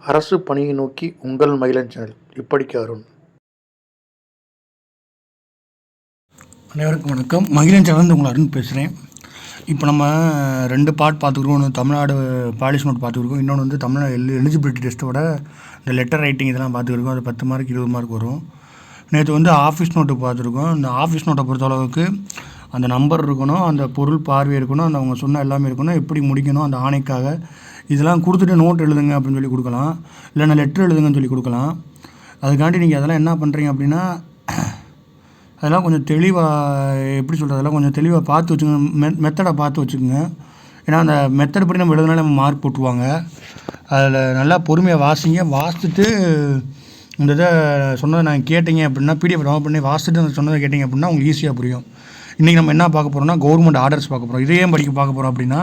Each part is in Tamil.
அரசு பணியை நோக்கி உங்கள் மகிழன் சேனல். இப்படிக்கு அருண். அனைவருக்கும் வணக்கம். மகிழன் சேனல் உங்களை அருண் பேசுகிறேன். இப்போ நம்ம 2 பார்ட் பார்த்துருக்கோம். ஒன்று தமிழ்நாடு பாலிசி நோட் பார்த்துருக்கோம், இன்னொன்று வந்து தமிழ்நாடு எலிஜிபிலிட்டி டெஸ்ட்டோட இந்த லெட்டர் ரைட்டிங் இதெல்லாம் பார்த்துருக்கோம். அது 10 மார்க் 20 மார்க் வரும். நேற்று வந்து ஆஃபீஸ் நோட்டு பார்த்துருக்கோம். இந்த ஆஃபீஸ் நோட்டை பொறுத்தளவுக்கு அந்த நம்பர் இருக்கணும், அந்த பொருள் பார்வை இருக்கணும், அந்த அவங்க சொன்ன எல்லாமே இருக்கணும், எப்படி முடிக்கணும் அந்த ஆணைக்காக இதெல்லாம் கொடுத்துட்டு நோட் எழுதுங்க அப்படின்னு சொல்லி கொடுக்கலாம், இல்லைன்னா லெட்ரு எழுதுங்கன்னு சொல்லி கொடுக்கலாம். அதுக்காண்டி நீங்கள் அதெல்லாம் என்ன பண்ணுறீங்க அப்படின்னா, அதெல்லாம் கொஞ்சம் தெளிவாக எப்படி சொல்கிறது, அதெல்லாம் கொஞ்சம் தெளிவாக பார்த்து வச்சுக்கோங்க. மெத்தடை பார்த்து வச்சுக்கோங்க. ஏன்னா அந்த மெத்தட் படி நம்ம எழுதுனால நம்ம மார்க் போட்டுருவாங்க. அதில் நல்லா பொறுமையாக வாசிச்சுட்டு இந்த இதை சொன்னதை நான் கேட்டிங்க அப்படின்னா, பிடிஎஃப் டவுன்லோட் பண்ணி வாசிச்சுட்டு அந்த சொன்னதை கேட்டிங்க அப்படின்னா உங்களுக்கு ஈஸியாக புரியும். இன்றைக்கி நம்ம என்ன பார்க்க போகிறோம்னா, கவர்மெண்ட் ஆர்டர்ஸ் பார்க்க போகிறோம். இதே பார்க்க போகிறோம் அப்படின்னா,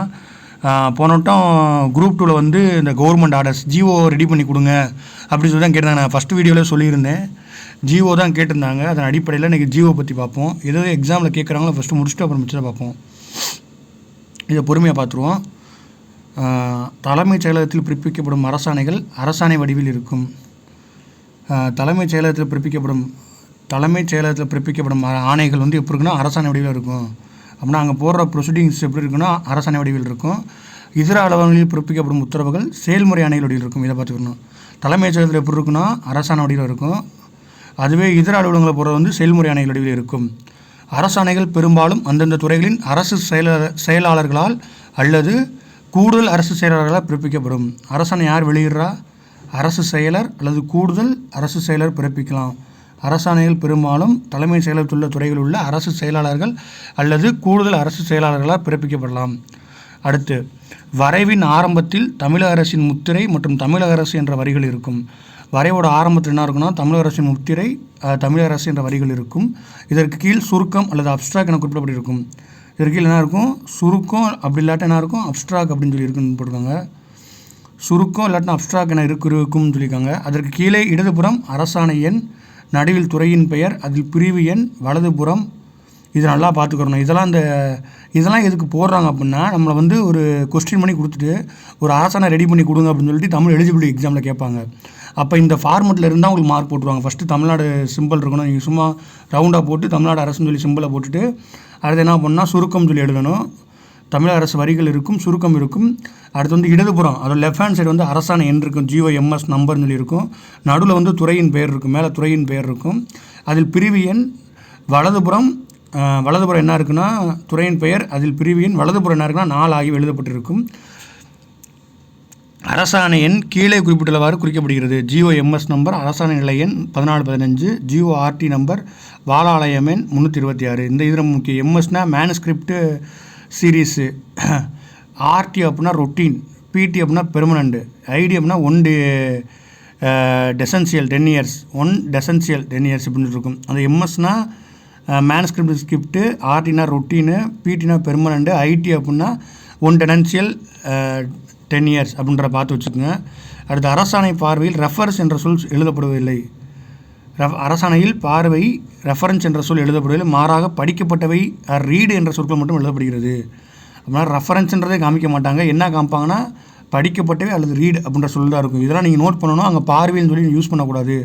போன வட்டம் குரூப் 2ல் வந்து இந்த கவர்மெண்ட் ஆர்டர்ஸ் ஜிஓ ரெடி பண்ணி கொடுங்க அப்படின்னு சொல்லி தான் கேட்டிருந்தாங்க. நான் ஃபஸ்ட்டு வீடியோவில் சொல்லியிருந்தேன், ஜிஓ தான் கேட்டிருந்தாங்க. அதன் அடிப்படையில் இன்றைக்கி ஜிஓ பற்றி பார்ப்போம். ஏதோ எக்ஸாமில் கேட்குறாங்களோ ஃபஸ்ட்டு முடிச்சுட்டு அப்புறம் மிச்சத்தை பார்ப்போம். இதை பொறுமையாக பார்த்துருவோம். தலைமைச் செயலகத்தில் பிறப்பிக்கப்படும் அரசாணைகள் அரசாணை வடிவில் இருக்கும். தலைமைச் செயலகத்தில் பிறப்பிக்கப்படும் ஆணைகள் வந்து எப்படி இருக்குன்னா அரசாணை வடிவில் இருக்கும். அப்படின்னா அங்கே போடுற ப்ரொசீடிங்ஸ் எப்படி இருக்குன்னா அரசாணை வடிவில் இருக்கும். இதர அலுவலகங்களில் பிறப்பிக்கப்படும் உத்தரவுகள் செயல்முறை ஆணைகள் வடிவில் இருக்கும். இதை பார்த்துக்கணும். தலைமைச் செயலகத்தில் எப்படி இருக்குன்னா அரசாணை வடிவில் இருக்கும். அதுவே இதர அலுவலகங்களில் போடுறது வந்து செயல்முறை ஆணைகள் வடிவில் இருக்கும். அரசாணைகள் பெரும்பாலும் அந்தந்த துறைகளின் அரசு செயலாளர்களால் அல்லது கூடுதல் அரசு செயலாளர்களால் பிறப்பிக்கப்படும். அரசாணை யார் வெளியிடுறா? அரசு செயலர் அல்லது கூடுதல் அரசு செயலர் பிறப்பிக்கலாம். அரசாணைகள் பெரும்பாலும் தலைமை செயலகத்தில் உள்ள துறைகளில் உள்ள அரசு செயலாளர்கள் அல்லது கூடுதல் அரசு செயலாளர்களால் பிறப்பிக்கப்படலாம். அடுத்து, வரைவின் ஆரம்பத்தில் தமிழக அரசின் முத்திரை மற்றும் தமிழக அரசு என்ற வரிகள் இருக்கும். வரைவோட ஆரம்பத்தில் என்ன இருக்குன்னா தமிழக அரசின் முத்திரை, தமிழக அரசு என்ற வரிகள் இருக்கும். இதற்கு கீழ் சுருக்கம் அல்லது அப்ஸ்ட்ராக் என குறிப்பிடப்பட்டிருக்கும். இதற்கு கீழ் என்ன இருக்கும்? சுருக்கம், அப்படி இல்லாட்ட என்ன இருக்கும்? அப்ஸ்ட்ராக் அப்படின்னு சொல்லி இருக்குன்னு போட்டிருக்காங்க. சுருக்கம் இல்லாட்டினா அப்ஸ்ட்ராக் என இருக்கும்னு சொல்லியிருக்காங்க. அதற்கு கீழே இடதுபுறம் அரசாணை எண், நடுவில் துறையின் பெயர், அதில் பிரிவு எண், வலதுபுறம். இது நல்லா பார்த்துக்கிறணும். இதெல்லாம் எதுக்கு போடுறாங்க அப்படின்னா, நம்மளை வந்து ஒரு கொஸ்டின் பண்ணி கொடுத்துட்டு ஒரு அரசாணை ரெடி பண்ணி கொடுங்க அப்படின்னு சொல்லிட்டு தமிழ் எலிஜிபிலிட்டி எக்ஸாமில் கேட்பாங்க. அப்போ இந்த ஃபார்மெட்டில் இருந்தால் உங்களுக்கு மார்க் போட்டுருவாங்க. ஃபஸ்ட்டு தமிழ்நாடு சிம்பிள் இருக்கணும். நீங்கள் சும்மா ரவுண்டாக போட்டு தமிழ்நாடு அரசுன்னு சொல்லி சிம்பிளை போட்டுட்டு அடுத்து என்ன பண்ணால் சுருக்கம் சொல்லி எழுதணும். தமிழக அரசு வரிகள் இருக்கும், சுருக்கம் இருக்கும். அடுத்து வந்து இடதுபுறம், அதோட லெஃப்ட் ஹேண்ட் சைடு வந்து அரசாணை எண் இருக்கும், GOMS நம்பர்னு சொல்லி இருக்கும். நடுவில் வந்து துறையின் பெயர் இருக்கும், மேலே துறையின் பெயர் இருக்கும். அதில் பிரிவு எண். வலதுபுறம் என்ன இருக்குன்னா துறையின் பெயர், அதில் பிரிவு எண். வலதுபுறம் என்ன இருக்குன்னா 4 ஆகிய எழுதப்பட்டிருக்கும். அரசாணை எண் கீழே குறிப்பிட்டுள்ளவாறு குறிக்கப்படுகிறது. GOMS நம்பர், அரசாணை நிலை எண் 1415, GORT நம்பர், வாலாலயம் எண் 326. இந்த இதில் முக்கிய எம்எஸ்னா மேனுஸ்கிரிப்ட் சீரீஸு, ஆர்டி அப்படின்னா ரொட்டீன், பிடி அப்படின்னா பெர்மனண்ட்டு, ஐடி அப்படின்னா 1 டெசன்சியல் 10 இயர்ஸ், 1 டெசன்சியல் 10 இயர்ஸ் அப்படின்னு இருக்கும். அந்த எம்எஸ்னா மேனுஸ்கிரிப்ட் ஸ்கிரிப்ட்டு, ஆர்டினா ரொட்டீனு, பிடினா பெர்மனண்ட்டு, ஐடி அப்படின்னா 1 டெனன்சியல் 10 இயர்ஸ் அப்படின்ற பார்த்து வச்சுக்கோங்க. அடுத்து, அரசாணை பார்வையில் ரெஃபரன்ஸ் என்ற சொல் எழுதப்படுவதில்லை. அரசாணையில் பார்வை ரெஃபரன்ஸ் என்ற சொல் எழுதப்படுவதில்லை. மாறாக படிக்கப்பட்டவை ரீடு என்ற சொற்கள் மட்டும் எழுதப்படுகிறது. அப்படின்னா ரெஃபரன்ஸ்ன்றதே காமிக்க மாட்டாங்க. என்ன காமிப்பாங்கன்னா படிக்கப்பட்டவை அல்லது ரீடு அப்படின்ற சொல் தான் இருக்கும். இதெல்லாம் நீங்கள் நோட் பண்ணணும். அங்கே பார்வைன்னு சொல்லி யூஸ் பண்ணக்கூடாது.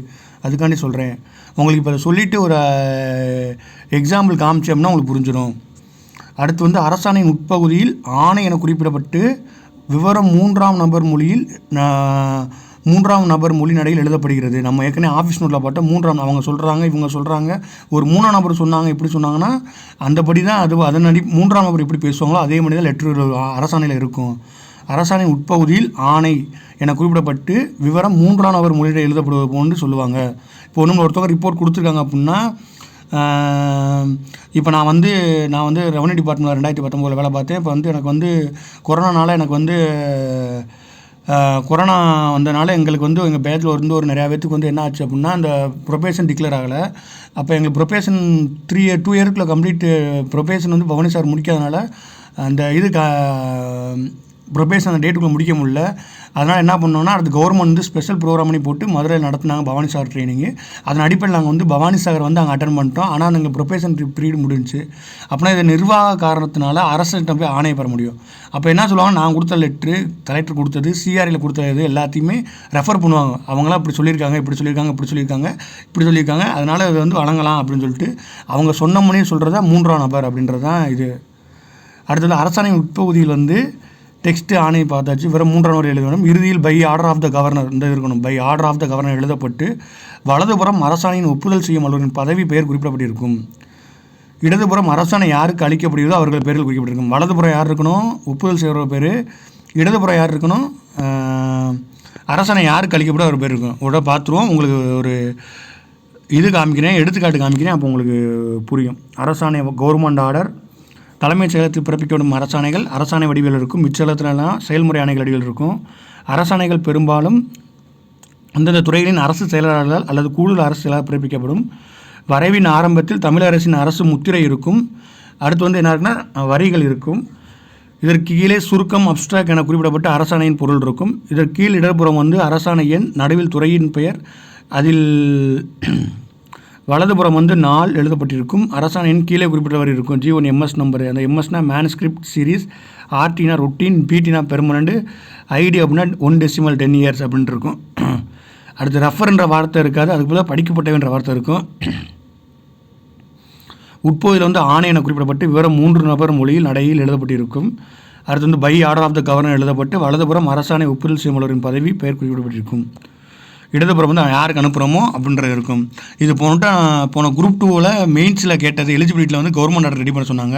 அதுக்காண்டி சொல்கிறேன். உங்களுக்கு இப்போ அதை சொல்லிவிட்டு ஒரு எக்ஸாம்பிள் காமிச்சோம்னா உங்களுக்கு புரிஞ்சிடும். அடுத்து வந்து அரசாணையின் உட்பகுதியில் ஆணை என குறிப்பிடப்பட்டு விவரம் 3ஆம் நபர் மொழி நடையில் எழுதப்படுகிறது. நம்ம ஏற்கனவே ஆஃபீஸ் நோட்டில் பார்த்தா 3ஆம், அவங்க சொல்கிறாங்க, இவங்க சொல்கிறாங்க, ஒரு 3ஆம் நபர் சொன்னாங்க, இப்படி சொன்னாங்கன்னா அந்தபடி தான் அது. அதன் 3ஆம் நபர் எப்படி பேசுவாங்களோ அதே மாதிரி தான் லெட்ரு அரசாணையில் இருக்கும். அரசாணையின் உட்பகுதியில் ஆணை என குறிப்பிடப்பட்டு விவரம் 3ஆம் நபர் மொழியில் எழுதப்படுவது போன்று சொல்லுவாங்க. இப்போ ஒருத்தவங்க ரிப்போர்ட் கொடுத்துருக்காங்க அப்படின்னா, இப்போ நான் வந்து ரெவன்யூ டிபார்ட்மெண்ட்டில் 2019 வேலை பார்த்தேன். இப்போ வந்து எனக்கு வந்து கொரோனானால எனக்கு வந்து கொரோனா வந்தனால எங்களுக்கு வந்து எங்கள் பேட்சில் இருந்து ஒரு நிறையா பேத்துக்கு வந்து என்ன ஆச்சு அப்படின்னா, அந்த ப்ரொபேஷன் டிக்ளேர் ஆகலை. அப்போ எங்களுக்கு ப்ரொபேஷன் 2 இயருக்குள்ள கம்ப்ளீட் ப்ரொபேஷன் வந்து பவனி சார் முடிக்காதனால அந்த ப்ரொபேஷன் அந்த டேட்டுக்குள்ளே முடிக்க முடியல. அதனால் என்ன பண்ணோன்னா அது கவர்மெண்ட் வந்து ஸ்பெஷல் ப்ரோக்ராம் பண்ணி போட்டு மதுரையில் நடத்தினாங்க பவானி சாகர் ட்ரைனிங்கு. அதன் அடிப்படையில் நாங்கள் வந்து பவானி சாகர் வந்து அங்கே அட்டன் பண்ணிட்டோம். ஆனால் எங்கள் ப்ரொபேஷன் பீரியட் முடிஞ்சிச்சு. அப்படின்னா இது நிர்வாக காரணத்தினால அரசிட்ட போய் ஆணையை பெற முடியும். அப்போ என்ன சொல்லுவாங்க, நான் கொடுத்த லெட்ரு, கலெக்டர் கொடுத்தது, சிஆர்ஐயில் கொடுத்தது எல்லாத்தையுமே ரெஃபர் பண்ணுவாங்க. அவங்களாம் இப்படி சொல்லியிருக்காங்க, இப்படி சொல்லியிருக்காங்க, இப்படி சொல்லியிருக்காங்க, இப்படி சொல்லியிருக்காங்க, அதனால் இது வந்து வழங்கலாம் அப்படின்னு சொல்லிட்டு அவங்க சொன்ன மொழியை சொல்கிறதா 3ஆம் நபர் அப்படின்றது தான் இது. அடுத்தது அரசாணை உட்பகுதியில் வந்து டெக்ஸ்ட்டு ஆணை பார்த்தாச்சு. வெறும் 3ஆம் நபர் எழுதணும். இறுதியில் by order of the governor இந்த இருக்கணும். By order of the governor எழுதப்பட்டு வலதுபுறம் அரசாணையின் ஒப்புதல் செய்யும் அலுவலரின் பதவி பெயர் குறிப்பிடப்பட்டிருக்கும். இடதுபுறம் அரசாணை யாருக்கு அளிக்கப்படுகிறதோ அவர்கள் பேரில் குறிப்பிட்டிருக்கும். வலதுபுறம் யார் இருக்கணும், ஒப்புதல் செய்கிற பேர். இடதுபுறம் யார் இருக்கணும், அரசாணை யாருக்கு அளிக்கப்படும் அவர் பேர் இருக்கும். உடனே பார்த்துருவோம். உங்களுக்கு ஒரு இது காமிக்கிறேன், எடுத்துக்காட்டு காமிக்கிறேன், அப்போ உங்களுக்கு புரியும். அரசாணை கவர்மெண்ட் ஆர்டர், தலைமைச் செயலகத்தில் பிறப்பிக்கப்படும் அரசாணைகள் அரசாணை வடிவில் இருக்கும். மிச்சலத்திலலாம் செயல்முறை ஆணைகள் வடிவில் இருக்கும். அரசாணைகள் பெரும்பாலும் அந்தந்த துறைகளின் அரசு செயலாளர்களால் அல்லது கூடுதல் அரசு செயலாளர் பிறப்பிக்கப்படும். வரைவின் ஆரம்பத்தில் தமிழக அரசின் அரசு முத்திரை இருக்கும். அடுத்து வந்து என்ன இருக்குன்னா வரிகள் இருக்கும். இதற்கு கீழே சுருக்கம் அப்ஸ்ட்ராக்ட் என குறிப்பிடப்பட்ட அரசாணையின் பொருள் இருக்கும். இதற்கு கீழ் இடதுபுறம் வந்து அரசாணை எண், நடுவில் துறையின் பெயர், அதில் வலதுபுறம் வந்து நாள் எழுதப்பட்டிருக்கும். அரசாணையின் கீழே குறிப்பிட்ட வரி இருக்கும். G1 MS நம்பர், அந்த எம்எஸ்னா மேனுஸ்கிரிப்ட் சீரீஸ், ஆர்டினா ரொட்டீன், பிடினா பெர்மனண்ட், ஐடி அப்படின்னா 1 decimal 10 years அப்படின்ட்டு இருக்கும். அடுத்து ரெஃபர்ன்ற வார்த்தை இருக்காது, அதுக்கு பதிலாக படிக்கப்பட்டவன்ற வார்த்தை இருக்கும். உட்பகுதியில் வந்து ஆணை என குறிப்பிடப்பட்டு விவரம் 3 நபர் மொழியில் நடையில் எழுதப்பட்டிருக்கும். அடுத்து வந்து by order of the governor எழுதப்பட்டு வலதுபுறம் அரசாணை ஒப்புதல் செய்யும் அலுவலரின் பதவி பெயர் குறிப்பிடப்பட்டிருக்கும். இடதுபுறம் வந்து யாருக்கு அனுப்புகிறோமோ அப்படின்றது இருக்கும். இது போன குரூப் 2வில் மெயின்ஸில் கேட்டது எலிஜிபிலிட்டியில் வந்து கவர்மெண்ட் ஆர்டர் ரெடி பண்ண சொன்னாங்க.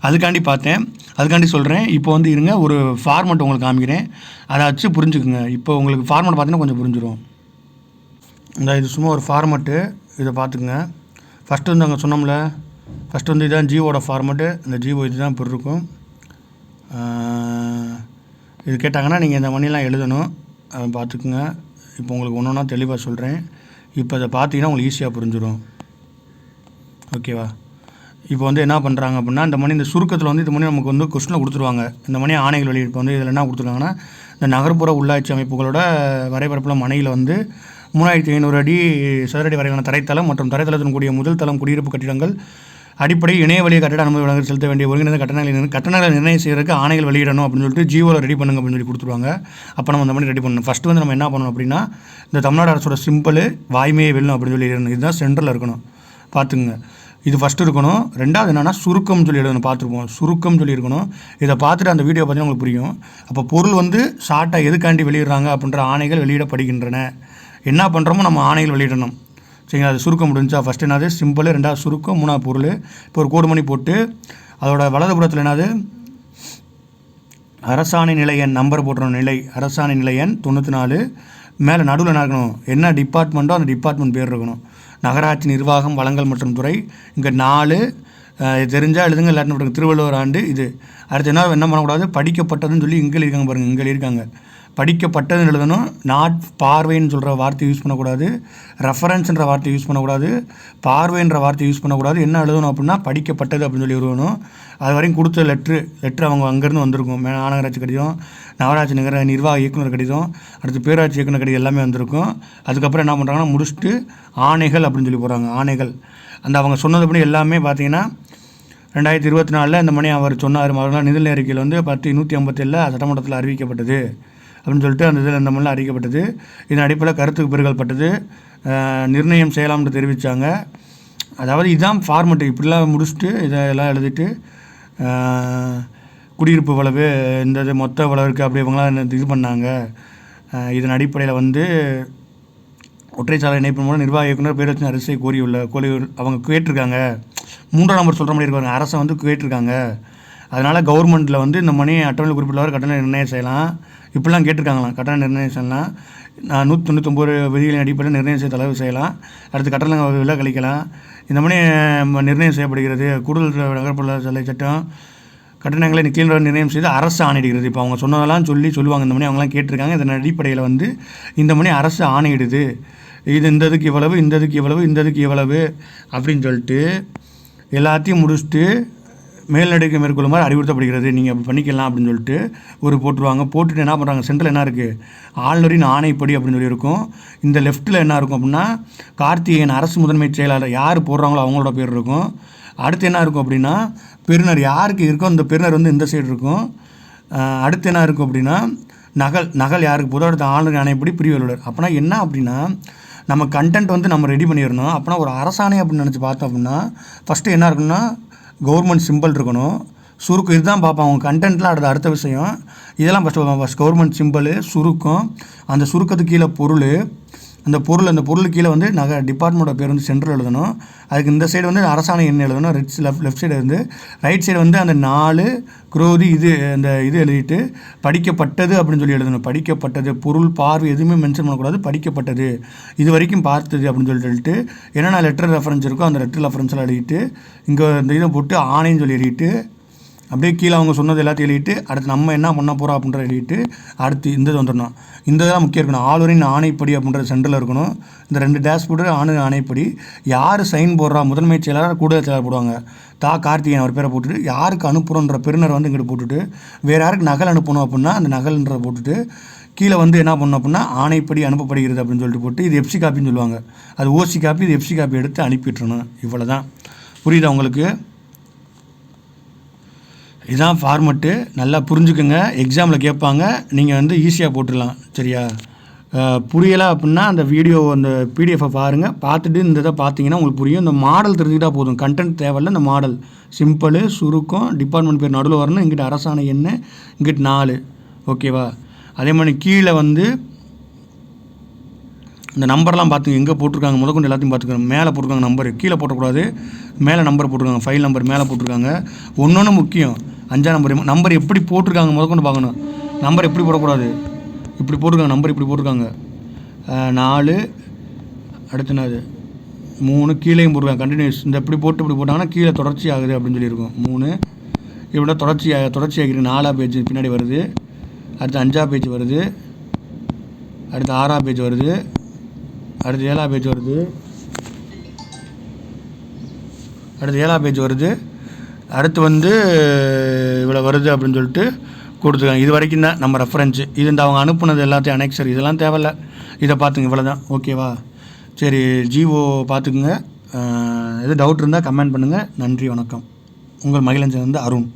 அதுக்காண்டி பார்த்தேன், அதுக்காண்டி சொல்கிறேன். இப்போ வந்து இருங்க, ஒரு ஃபார்மெட் உங்களுக்கு காமிக்கிறேன், அதை வச்சு புரிஞ்சுக்குங்க. இப்போ உங்களுக்கு ஃபார்மெட் பார்த்தீங்கன்னா கொஞ்சம் புரிஞ்சிடும். இது சும்மா ஒரு ஃபார்மெட்டு, இதை பார்த்துக்குங்க. ஃபஸ்ட்டு வந்து அங்கே சொன்னோம்ல, ஃபஸ்ட்டு வந்து இதுதான் ஜிஓட ஃபார்மெட்டு. இந்த ஜிஓ இது தான் இப்போ இருக்கும். இது கேட்டாங்கன்னா நீங்கள் இந்த மணிலாம் எழுதணும், அதை பார்த்துக்குங்க. இப்போ உங்களுக்கு ஒன்று ஒன்றா தெளிவாக சொல்கிறேன். இப்போ அதை பார்த்தீங்கன்னா உங்களுக்கு ஈஸியாக புரிஞ்சிடும். ஓகேவா? இப்போ வந்து என்ன பண்ணுறாங்க அப்படின்னா, இந்த சுருக்கத்தில் வந்து இந்த மணி நமக்கு வந்து கொஸ்டினில் கொடுத்துருவாங்க. இந்த மணி ஆணைகள் வெளியிட்டு வந்து இதில் என்ன கொடுத்துருக்காங்கன்னா, இந்த நகர்ப்புற உள்ளாட்சி அமைப்புகளோட வரைபரப்பில் மனையில் வந்து 3500 அடி சதுரடி வரையிலான தரைத்தளம் மற்றும் தரைத்தளத்தின் கூடிய முதல் தளம் குடியிருப்பு கட்டிடங்கள் அடிப்படை இணைய வழியை கட்டிட அனுமதி வழங்க செலுத்த வேண்டிய ஒருங்கிணைந்த கட்டணங்களை நிர்ணயம் செய்யறதுக்கு ஆணைகள் வெளியிடணும் அப்படின்னு சொல்லிட்டு ஜிஓவில் ரெடி பண்ணுங்க அப்படின்னு சொல்லி கொடுத்துருவாங்க. அப்போ நம்ம அந்த மாதிரி ரெடி பண்ணணும். ஃபஸ்ட்டு வந்து நம்ம என்ன பண்ணணும் அப்படின்னா, இந்த தமிழ்நாடு அரசோட சிம்பிள் வாய்மையை வெல்லும் அப்படின்னு சொல்லி எழுதணும். இதுதான் சென்டரில் இருக்கணும், பார்த்துங்க. இது ஃபஸ்ட்டு இருக்கணும். ரெண்டாவது என்னென்னா சுருக்கம் சொல்லி எழுதணும், பார்த்துருப்போம். சுருக்கம் சொல்லி இருக்கணும். இதை பார்த்துட்டு அந்த வீடியோ பார்த்தீங்கன்னா உங்களுக்கு புரியும். அப்போ பொருள் வந்து ஷார்ட்டாக எதுக்காண்டி வெளியிடுறாங்க அப்படின்ற ஆணைகள் வெளியிடப்படுகின்றன. என்ன பண்ணுறோமோ நம்ம ஆணைகள் வெளியிடணும். சரிங்களா? அது சுருக்கம் முடிஞ்சா ஃபஸ்ட்டு என்னது சிம்பிள், ரெண்டாவது சுருக்கம், மூணாவது பொருள். இப்போ ஒரு கோடு மணி போட்டு அதோட வலதுபுறத்தில் என்னது அரசாணை நிலை எண் நம்பர் போட்டுறோம். நிலை அரசாணை நிலை எண் 94. மேலே நடுவில் என்ன இருக்கணும், என்ன டிபார்ட்மெண்ட்டோ அந்த டிபார்ட்மெண்ட் பேர் இருக்கணும். நகராட்சி நிர்வாகம் வளங்கள் மற்றும் துறை. இங்கே 4 தெரிஞ்சால் எழுதுங்க, இல்லாட்டின்னு திருவள்ளுவர் ஆண்டு இது. அடுத்து என்ன பண்ணக்கூடாது, படிக்கப்பட்டதுன்னு சொல்லி இங்கே இருக்காங்க பாருங்கள், இங்கே இருக்காங்க. படிக்கப்பட்டதுன்னு எழுதணும். நாட் பார்வைன்னு சொல்கிற வார்த்தை யூஸ் பண்ணக்கூடாது. ரெஃபரன்ஸ்ன்ற வார்த்தை யூஸ் பண்ணக்கூடாது. பார்வைன்ற வார்த்தை யூஸ் பண்ணக்கூடாது. என்ன எழுதணும் அப்படின்னா படிக்கப்பட்டது அப்படின்னு சொல்லி எழுதணும். அது வரையும் கொடுத்த லெட்ரு அவங்க அங்கேருந்து வந்திருக்கும். மாநகராட்சி கடிதம், நகராட்சி நிர்வாக இயக்குனர் கடிதம், அடுத்து பேராட்சி இயக்குனர் கடிதம் எல்லாமே வந்திருக்கும். அதுக்கப்புறம் என்ன பண்ணுறாங்கன்னா முடிச்சுட்டு ஆணைகள் அப்படின்னு சொல்லி போகிறாங்க. ஆணைகள் அந்த அவங்க சொன்னதுபடி எல்லாமே பார்த்தீங்கன்னா 2024 இந்த மணி அவர் சொன்னார். மறுநாள் நிதிநிலை அறிக்கையில் வந்து 10/157 சட்டமன்றத்தில் அறிவிக்கப்பட்டது அப்படின்னு சொல்லிட்டு அந்த இதில் இந்த மாதிரிலாம் அறிவிக்கப்பட்டது. இதன் அடிப்படையில் கருத்துக்கு பெறுதல்பட்டது, நிர்ணயம் செய்யலாம்னு தெரிவித்தாங்க. அதாவது இதுதான் ஃபார்மெட்டு. இப்படிலாம் முடிச்சுட்டு இதெல்லாம் எழுதிட்டு குடியிருப்பு வளவு இந்த மொத்த வளவுக்கு அப்படி இவங்களாம் இது பண்ணாங்க. இதன் அடிப்படையில் வந்து ஒற்றைச்சாலை இணைப்பு மூலம் நிர்வாக இயக்குனர் பேரரசின் அரசை கோரி அவங்க கேட்டிருக்காங்க. 3ஆம் நம்பர் சொல்கிற மாதிரி இருக்காங்க. அரசை வந்து கேட்டிருக்காங்க. அதனால் கவர்மெண்ட்டில் வந்து இந்த மணி அட்டவணையில் குறிப்பிட்டவர் கட்டண நிர்ணயம் செய்யலாம். இப்படிலாம் கேட்டிருக்காங்களாம். கட்டண நிர்ணயம் செய்யலாம். 199 விதிகளின் அடிப்படையில் நிர்ணயம் செய்ய தலைவு செய்யலாம். அடுத்து கட்டண விலை கழிக்கலாம். இந்த மணி நிர்ணயம் செய்யப்படுகிறது. கூடுதல் நகர்ப்புற சாலை சட்டம் கட்டணங்களை கீழ் நிர்ணயம் செய்து அரசு ஆணையிடுகிறது. இப்போ அவங்க சொன்னதெல்லாம் சொல்லுவாங்க. இந்த மணி அவங்களாம் கேட்டிருக்காங்க. இதன் அடிப்படையில் வந்து இந்த மணி அரசு ஆணையிடுது. இது இந்ததுக்கு இவ்வளவு, இந்ததுக்கு இவ்வளவு, இந்ததுக்கு இவ்வளவு அப்படின்னு சொல்லிட்டு எல்லாத்தையும் முடிச்சுட்டு மேல்நடவடிக்கை மேற்கொள்ளுமாறு அறிவுறுத்தப்படுகிறது, நீங்கள் அப்படி பண்ணிக்கலாம் அப்படின்னு சொல்லிட்டு ஒரு போட்டுருவாங்க. போட்டுட்டு என்ன பண்ணுறாங்க, சென்ட்ரல் என்ன இருக்குது, ஆளுநரின் ஆணைப்படி அப்படின்னு சொல்லி இருக்கும். இந்த லெஃப்ட்டில் என்ன இருக்கும் அப்படின்னா கார்த்திகேயன் அரசு முதன்மை செயலாளர் யார் போடுறாங்களோ அவங்களோட பேர் இருக்கும். அடுத்து என்ன இருக்கும் அப்படின்னா பெறுநர் யாருக்கு இருக்கோ அந்த பெறுநர் வந்து இந்த சைடு இருக்கும். அடுத்து என்ன இருக்கும் அப்படின்னா நகல் யாருக்கு போதும் அடுத்த ஆளுநர் ஆணைப்படி பிரிவு அலுவலர். அப்போனா என்ன அப்படின்னா நம்ம கண்டென்ட் வந்து நம்ம ரெடி பண்ணிடணும். அப்போனா ஒரு அரசாணை அப்படின்னு நினச்சி பார்த்தோம் அப்படின்னா ஃபஸ்ட்டு என்ன இருக்குன்னா கவர்மெண்ட் சிம்பிள் இருக்கணும், சுருக்கம். இதுதான் பார்ப்போம் அவங்க கண்டென்ட்லாம் அடுத்த விஷயம். இதெல்லாம் ஃபஸ்ட் கவர்மெண்ட் சிம்பிள், சுருக்கம், அந்த சுருக்கத்துக்கு கீழே பொருள், அந்த பொருளுக்கு கீழே வந்து டிபார்ட்மெண்ட்டோட பேர் வந்து சென்ட்ரல் எழுதணும். அதுக்கு இந்த சைடு வந்து அரசாணை என்ன எழுதணும், லெஃப்ட் சைடு வந்து ரைட் சைடு வந்து அந்த 4 குரோதி அந்த இது எழுதிட்டு படிக்கப்பட்டது அப்படின்னு சொல்லி எழுதணும். படிக்கப்பட்டது பொருள் பார்வை எதுவுமே மென்ஷன் பண்ணக்கூடாது. படிக்கப்பட்டது இது வரைக்கும் பார்த்தது அப்படின்னு சொல்லிட்டு என்னென்ன லெட்டர் ரெஃபரன்ஸ் இருக்கோ அந்த லெட்டர் ரெஃபரன்ஸ்லாம் எழுதிட்டு இங்கே இந்த இதை போட்டு ஆணைன்னு சொல்லி எழுதிட்டு அப்படியே கீழே அவங்க சொன்னது எல்லாத்தையும் எழுதிட்டு அடுத்து நம்ம என்ன பண்ண போகிறோம் அப்படின்ற எழுதிட்டு அடுத்து இந்த இது வந்துடணும். இந்த இதெல்லாம் முக்கியம் இருக்கணும். ஆளுநரின் ஆணைப்படி அப்படின்றது சென்டரில் இருக்கணும். இந்த 2 டேஷ் போட்டு ஆளுநர் ஆணைப்படி யார் சைன் போடுறா, முதன்மை செயலாளர் கூடுதல் செயலாளர் போடுவாங்க. கார்த்திகேயன் அவர் பேரை போட்டுட்டு யாருக்கு அனுப்புகிறோன்ற பெறுநர் வந்து இங்கிட்டு போட்டுட்டு வேறு யாருக்கு நகல் அனுப்பணும் அப்படின்னா அந்த நகல்ன்றதை போட்டுட்டு கீழே வந்து என்ன பண்ணணும் அப்படின்னா ஆணைப்படி அனுப்பப்படுகிறது அப்படின்னு சொல்லிட்டு போட்டு இது எஃப்சி காப்பின்னு சொல்லுவாங்க. அது ஓசி காப்பி, இது எஃப்சி காப்பி எடுத்து அனுப்பிட்டுருணும். இவ்வளோ தான். புரியுதா உங்களுக்கு? இதுதான் ஃபார்மெட்டு. நல்லா புரிஞ்சுக்கோங்க. எக்ஸாமில் கேட்பாங்க, நீங்கள் வந்து ஈஸியாக போட்டுடலாம். சரியா? புரியலை அப்படின்னா அந்த வீடியோ அந்த பிடிஎஃபை பாருங்கள். பார்த்துட்டு இந்த இதை பார்த்தீங்கன்னா உங்களுக்கு புரியும். இந்த மாடல் தெரிஞ்சுக்கிட்டால் போதும், கண்டென்ட் தேவையில்லை. இந்த மாடல் சிம்பிள், சுருக்கம், டிபார்ட்மெண்ட் பேர் நடுவில் வரணும், இங்கிட்ட அரசாணை என்ன, இங்கிட்ட 4. ஓகேவா? அதே மாதிரி கீழே வந்து இந்த நம்பர்லாம் பார்த்துங்க எங்கே போட்டிருக்காங்க முதற்கொண்டு எல்லாத்தையும் பார்த்துக்கணும். மேலே போட்டிருக்காங்க நம்பர், கீழே போட்டக்கூடாது. மேலே நம்பர் போட்டிருக்காங்க, ஃபைல் நம்பர் மேலே போட்டிருக்காங்க. ஒன்று முக்கியம், 5ஆம் நம்பர் எப்படி போட்டிருக்காங்க முதற்கொண்டு பார்க்கணும். நம்பர் எப்படி போடக்கூடாது, இப்படி போட்டிருக்காங்க, நம்பர் இப்படி போட்டிருக்காங்க 4, அடுத்து என்னது 3, கீழேயும் போட்டிருக்காங்க கண்டினியூஸ். இந்த இப்படி போட்டாங்கன்னா கீழே தொடர்ச்சி ஆகுது அப்படின்னு சொல்லியிருக்கோம். 3 இப்படி தொடர்ச்சி ஆகிருக்கு. 4ஆம் பேஜ் பின்னாடி வருது, அடுத்து 5ஆம் பேஜ் வருது, அடுத்து 6ஆம் பேஜ் வருது, அடுத்து 7ஆம் பேஜ் வருது, அடுத்து 7ஆம் பேஜ் வருது, அடுத்து வந்து இவ்வளோ வருது அப்படின்னு சொல்லிட்டு கொடுத்துருக்காங்க. இது வரைக்கும் தான் நம்ம ரெஃபரன்ஸு. இது இந்த அவங்க அனுப்புனது எல்லாத்தையும் அனெக்சர் இதெல்லாம் தேவையில்ல. இதை பார்த்துங்க, இவ்வளோ தான். ஓகேவா? சரி, ஜிஓ பார்த்துக்குங்க. எது டவுட் இருந்தால் கமெண்ட் பண்ணுங்கள். நன்றி, வணக்கம். உங்கள் மகிழஞ்சன் வந்து அருண்.